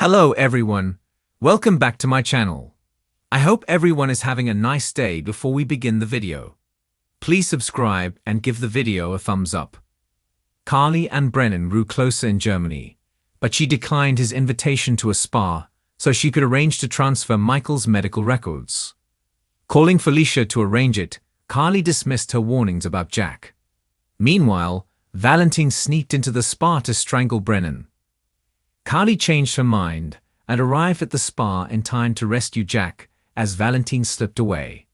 Hello everyone, welcome back to my channel. I hope everyone is having a nice day. Before we begin the video, please subscribe and give the video a thumbs up. Carly and Brennan grew closer in Germany, but she declined his invitation to a spa so she could arrange to transfer Michael's medical records. Calling Felicia to arrange it, Carly dismissed her warnings about Jack. Meanwhile, Valentine sneaked into the spa to strangle Brennan. Carly changed her mind and arrived at the spa in time to rescue Jack as Valentine slipped away.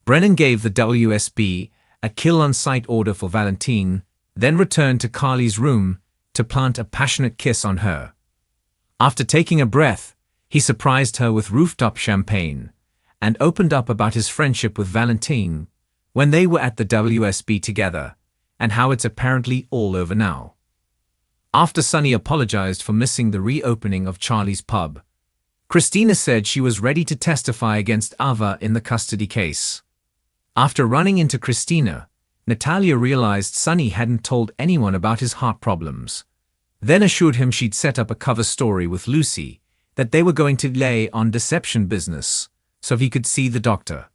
Brennan gave the WSB a kill-on-sight order for Valentine, then returned to Carly's room to plant a passionate kiss on her. After taking a breath, he surprised her with rooftop champagne and opened up about his friendship with Valentine when they were at the WSB together and how it's apparently all over now. After Sunny apologized for missing the reopening of Charlie's pub, Christina said she was ready to testify against Ava in the custody case. After running into Christina, Natalia realized Sunny hadn't told anyone about his heart problems, then assured him she'd set up a cover story with Lucy that they were going to lay on deception business so he could see the doctor.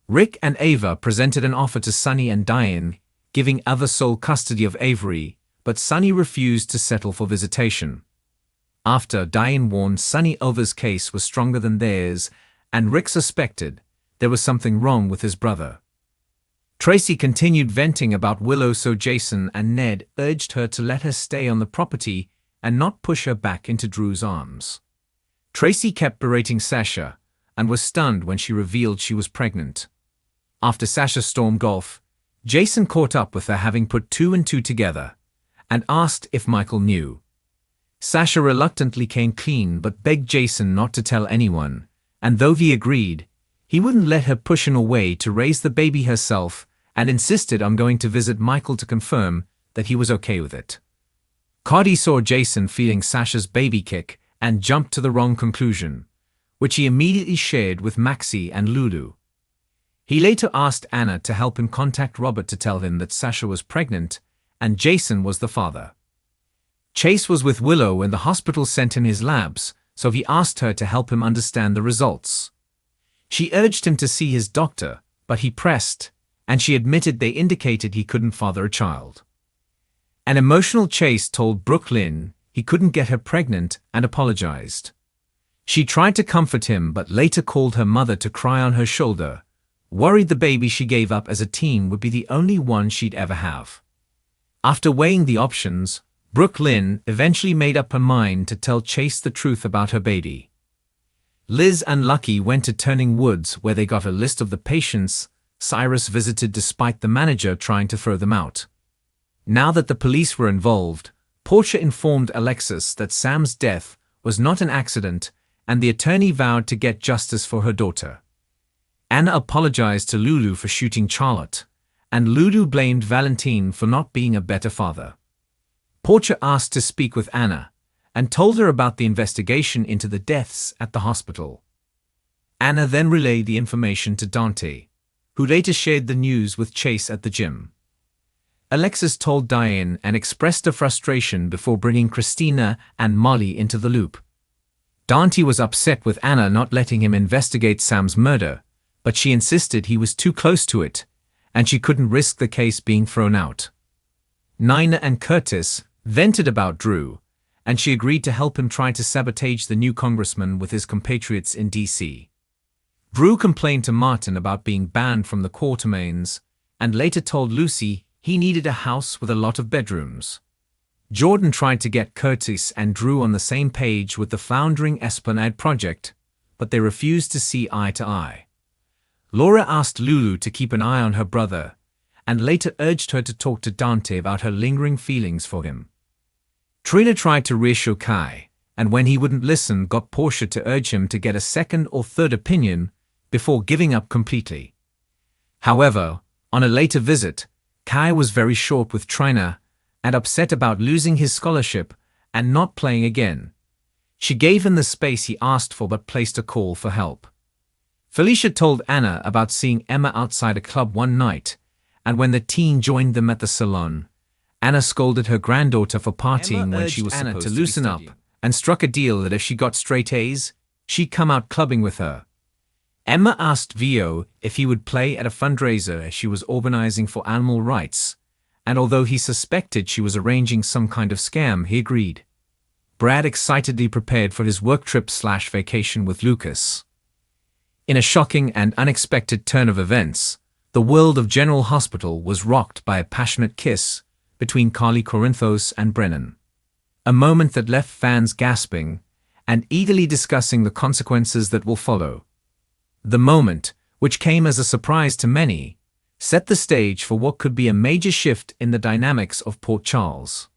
Rick and Ava presented an offer to Sunny and Diane, giving Ava sole custody of Avery, but Sunny refused to settle for visitation. After Diane warned Sunny Ava's case was stronger than theirs, and Rick suspected there was something wrong with his brother. Tracy continued venting about Willow, so Jason and Ned urged her to let her stay on the property and not push her back into Drew's arms. Tracy kept berating Sasha and was stunned when she revealed she was pregnant. After Sasha stormed off, Jason caught up with her, having put two and two together, and asked if Michael knew. Sasha reluctantly came clean but begged Jason not to tell anyone, and though he agreed, he wouldn't let her push him away to raise the baby herself and insisted on going to visit Michael to confirm that he was okay with it. Cody saw Jason feeling Sasha's baby kick and jumped to the wrong conclusion, which he immediately shared with Maxie and Lulu. He later asked Anna to help him contact Robert to tell him that Sasha was pregnant and Jason was the father. Chase was with Willow when the hospital sent him his labs, so he asked her to help him understand the results. She urged him to see his doctor, but he pressed, and she admitted they indicated he couldn't father a child. An emotional Chase told Brooklyn he couldn't get her pregnant and apologized. She tried to comfort him but later called her mother to cry on her shoulder, worried the baby she gave up as a teen would be the only one she'd ever have. After weighing the options, Brooklyn eventually made up her mind to tell Chase the truth about her baby. Liz and Lucky went to Turning Woods where they got a list of the patients Cyrus visited despite the manager trying to throw them out. Now that the police were involved, Portia informed Alexis that Sam's death was not an accident, and the attorney vowed to get justice for her daughter. Anna apologized to Lulu for shooting Charlotte, and Lulu blamed Valentine for not being a better father. Portia asked to speak with Anna and told her about the investigation into the deaths at the hospital. Anna then relayed the information to Dante, who later shared the news with Chase at the gym. Alexis told Diane and expressed her frustration before bringing Christina and Molly into the loop. Dante was upset with Anna not letting him investigate Sam's murder, but she insisted he was too close to it, and she couldn't risk the case being thrown out. Nina and Curtis vented about Drew, and she agreed to help him try to sabotage the new congressman with his compatriots in D.C. Drew complained to Martin about being banned from the Quartermains, and later told Lucy he needed a house with a lot of bedrooms. Jordan tried to get Curtis and Drew on the same page with the foundering Esplanade project, but they refused to see eye to eye. Laura asked Lulu to keep an eye on her brother, and later urged her to talk to Dante about her lingering feelings for him. Trina tried to reassure Kai, and when he wouldn't listen, got Portia to urge him to get a second or third opinion before giving up completely. However, on a later visit, Kai was very short with Trina and upset about losing his scholarship and not playing again. She gave him the space he asked for but placed a call for help. Felicia told Anna about seeing Emma outside a club one night, and when the teen joined them at the salon, Anna scolded her granddaughter for partying when she was supposed to loosen up and struck a deal that if she got straight A's, she'd come out clubbing with her. Emma asked Vio if he would play at a fundraiser she was organizing for animal rights, and although he suspected she was arranging some kind of scam, he agreed. Brad excitedly prepared for his work trip/vacation with Lucas. In a shocking and unexpected turn of events, the world of General Hospital was rocked by a passionate kiss between Carly Corinthos and Brennan. A moment that left fans gasping and eagerly discussing the consequences that will follow. The moment, which came as a surprise to many, set the stage for what could be a major shift in the dynamics of Port Charles.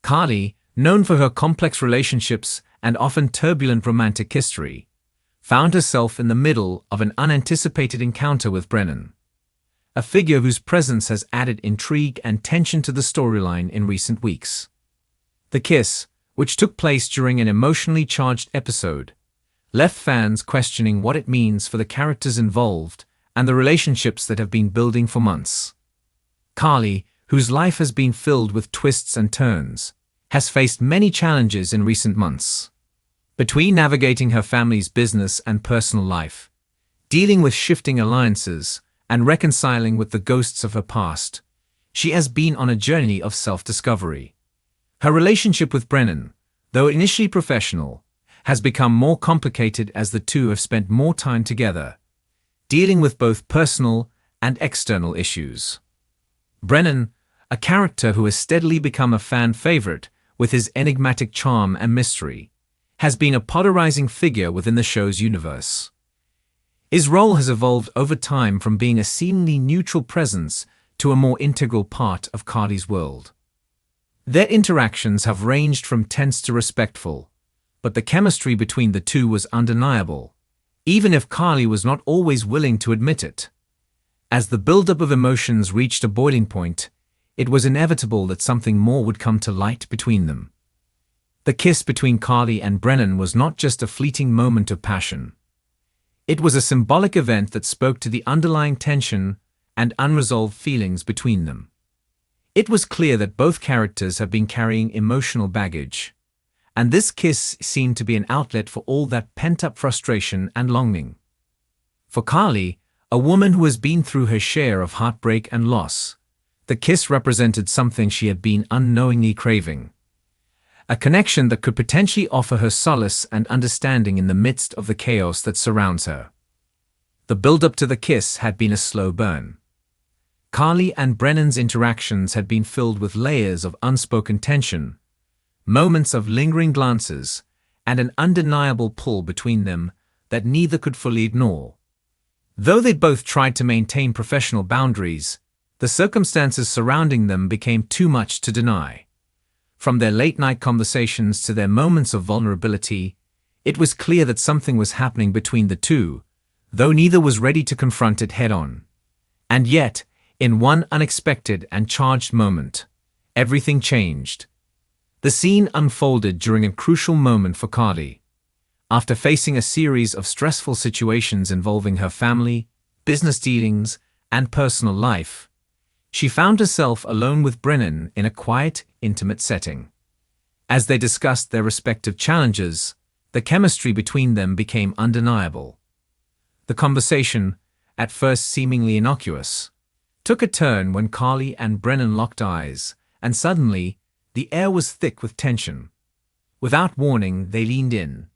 Carly, known for her complex relationships and often turbulent romantic history, found herself in the middle of an unanticipated encounter with Brennan, a figure whose presence has added intrigue and tension to the storyline in recent weeks. The kiss, which took place during an emotionally charged episode, left fans questioning what it means for the characters involved and the relationships that have been building for months. Carly, whose life has been filled with twists and turns, has faced many challenges in recent months. Between navigating her family's business and personal life, dealing with shifting alliances, and reconciling with the ghosts of her past, she has been on a journey of self-discovery. Her relationship with Brennan, though initially professional, has become more complicated as the two have spent more time together, dealing with both personal and external issues. Brennan, a character who has steadily become a fan favorite with his enigmatic charm and mystery, has been a polarizing figure within the show's universe. His role has evolved over time from being a seemingly neutral presence to a more integral part of Carly's world. Their interactions have ranged from tense to respectful, but the chemistry between the two was undeniable, even if Carly was not always willing to admit it. As the buildup of emotions reached a boiling point, it was inevitable that something more would come to light between them. The kiss between Carly and Brennan was not just a fleeting moment of passion. It was a symbolic event that spoke to the underlying tension and unresolved feelings between them. It was clear that both characters have been carrying emotional baggage, and this kiss seemed to be an outlet for all that pent-up frustration and longing. For Carly, a woman who has been through her share of heartbreak and loss, the kiss represented something she had been unknowingly craving. A connection that could potentially offer her solace and understanding in the midst of the chaos that surrounds her. The build-up to the kiss had been a slow burn. Carly and Brennan's interactions had been filled with layers of unspoken tension, moments of lingering glances, and an undeniable pull between them that neither could fully ignore. Though they both tried to maintain professional boundaries, the circumstances surrounding them became too much to deny. From their late-night conversations to their moments of vulnerability, it was clear that something was happening between the two, though neither was ready to confront it head-on. And yet, in one unexpected and charged moment, everything changed. The scene unfolded during a crucial moment for Carly. After facing a series of stressful situations involving her family, business dealings, and personal life, she found herself alone with Brennan in a quiet, intimate setting. As they discussed their respective challenges, the chemistry between them became undeniable. The conversation, at first seemingly innocuous, took a turn when Carly and Brennan locked eyes, and suddenly, the air was thick with tension. Without warning, they leaned in,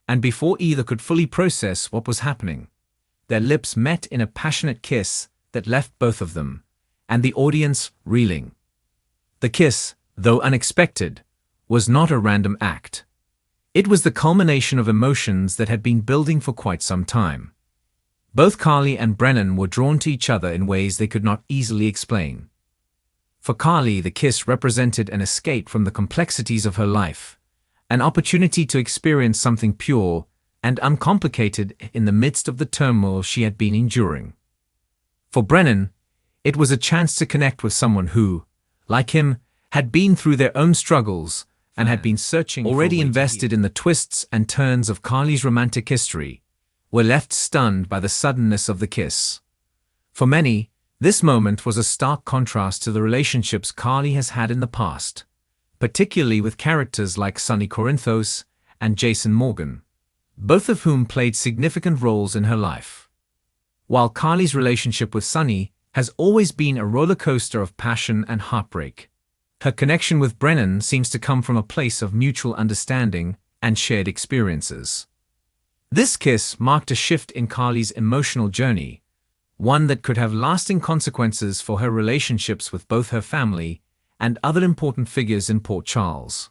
and before either could fully process what was happening, their lips met in a passionate kiss that left both of them and the audience reeling. The kiss, though unexpected, was not a random act. It was the culmination of emotions that had been building for quite some time. Both Carly and Brennan were drawn to each other in ways they could not easily explain. For Carly, the kiss represented an escape from the complexities of her life, an opportunity to experience something pure and uncomplicated in the midst of the turmoil she had been enduring. For Brennan, it was a chance to connect with someone who, like him, had been through their own struggles and had been searching. Already invested in the twists and turns of Carly's romantic history, were left stunned by the suddenness of the kiss. For many, this moment was a stark contrast to the relationships Carly has had in the past, particularly with characters like Sonny Corinthos and Jason Morgan, both of whom played significant roles in her life. While Carly's relationship with Sonny has always been a roller coaster of passion and heartbreak, her connection with Brennan seems to come from a place of mutual understanding and shared experiences. This kiss marked a shift in Carly's emotional journey, one that could have lasting consequences for her relationships with both her family and other important figures in Port Charles.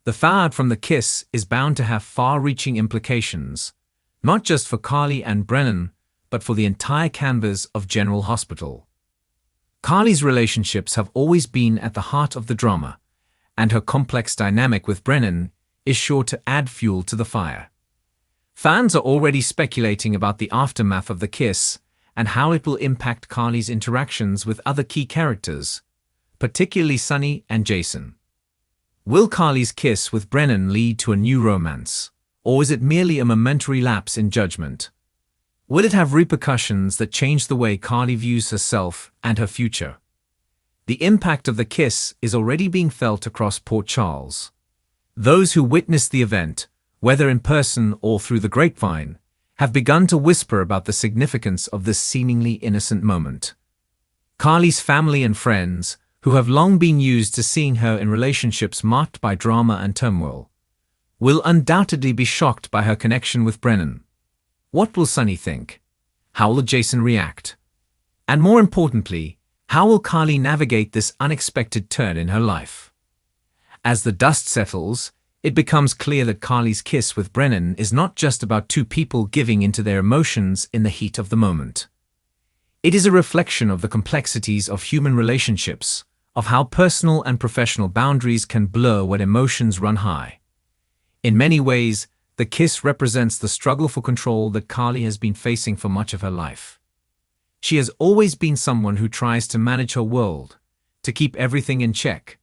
The fallout from the kiss is bound to have far-reaching implications, not just for Carly and Brennan, but for the entire canvas of General Hospital. Carly's relationships have always been at the heart of the drama, and her complex dynamic with Brennan is sure to add fuel to the fire. Fans are already speculating about the aftermath of the kiss and how it will impact Carly's interactions with other key characters, particularly Sonny and Jason. Will Carly's kiss with Brennan lead to a new romance, or is it merely a momentary lapse in judgment? Will it have repercussions that change the way Carly views herself and her future? The impact of the kiss is already being felt across Port Charles. Those who witnessed the event, whether in person or through the grapevine, have begun to whisper about the significance of this seemingly innocent moment. Carly's family and friends, who have long been used to seeing her in relationships marked by drama and turmoil, will undoubtedly be shocked by her connection with Brennan. What will Sonny think? How will Jason react? And more importantly, how will Carly navigate this unexpected turn in her life? As the dust settles, it becomes clear that Carly's kiss with Brennan is not just about two people giving into their emotions in the heat of the moment. It is a reflection of the complexities of human relationships, of how personal and professional boundaries can blur when emotions run high. In many ways, the kiss represents the struggle for control that Carly has been facing for much of her life. She has always been someone who tries to manage her world, to keep everything in check.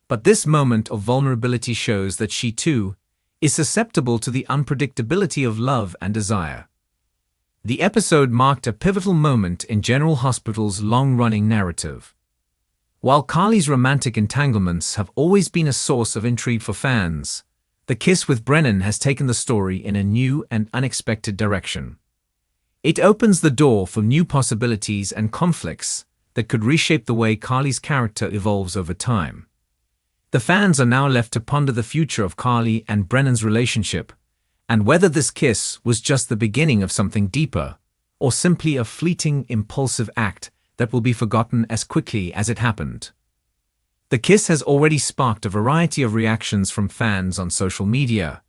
But this moment of vulnerability shows that she, too, is susceptible to the unpredictability of love and desire. The episode marked a pivotal moment in General Hospital's long-running narrative. While Carly's romantic entanglements have always been a source of intrigue for fans, the kiss with Brennan has taken the story in a new and unexpected direction. It opens the door for new possibilities and conflicts that could reshape the way Carly's character evolves over time. The fans are now left to ponder the future of Carly and Brennan's relationship, and whether this kiss was just the beginning of something deeper, or simply a fleeting, impulsive act that will be forgotten as quickly as it happened. The kiss has already sparked a variety of reactions from fans on social media,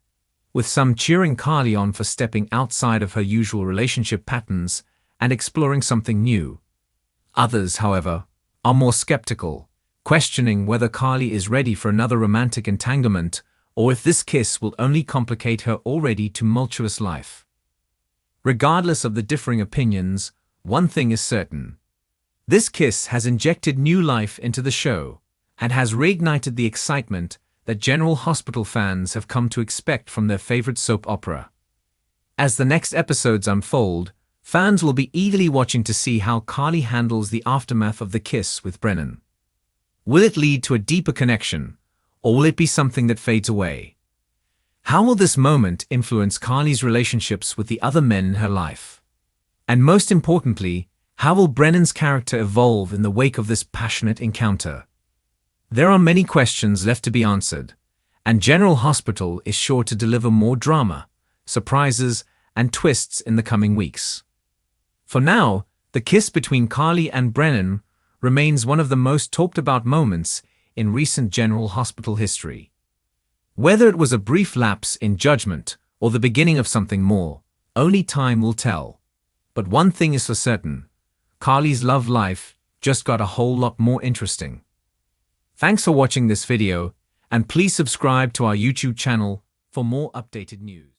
with some cheering Carly on for stepping outside of her usual relationship patterns and exploring something new. Others, however, are more skeptical, questioning whether Carly is ready for another romantic entanglement or if this kiss will only complicate her already tumultuous life. Regardless of the differing opinions, one thing is certain. This kiss has injected new life into the show and has reignited the excitement that General Hospital fans have come to expect from their favorite soap opera. As the next episodes unfold, fans will be eagerly watching to see how Carly handles the aftermath of the kiss with Brennan. Will it lead to a deeper connection, or will it be something that fades away? How will this moment influence Carly's relationships with the other men in her life? And most importantly, how will Brennan's character evolve in the wake of this passionate encounter? There are many questions left to be answered, and General Hospital is sure to deliver more drama, surprises, and twists in the coming weeks. For now, the kiss between Carly and Brennan remains one of the most talked about moments in recent General Hospital history. Whether it was a brief lapse in judgment or the beginning of something more, only time will tell. But one thing is for certain, Carly's love life just got a whole lot more interesting. Thanks for watching this video, and please subscribe to our YouTube channel for more updated news.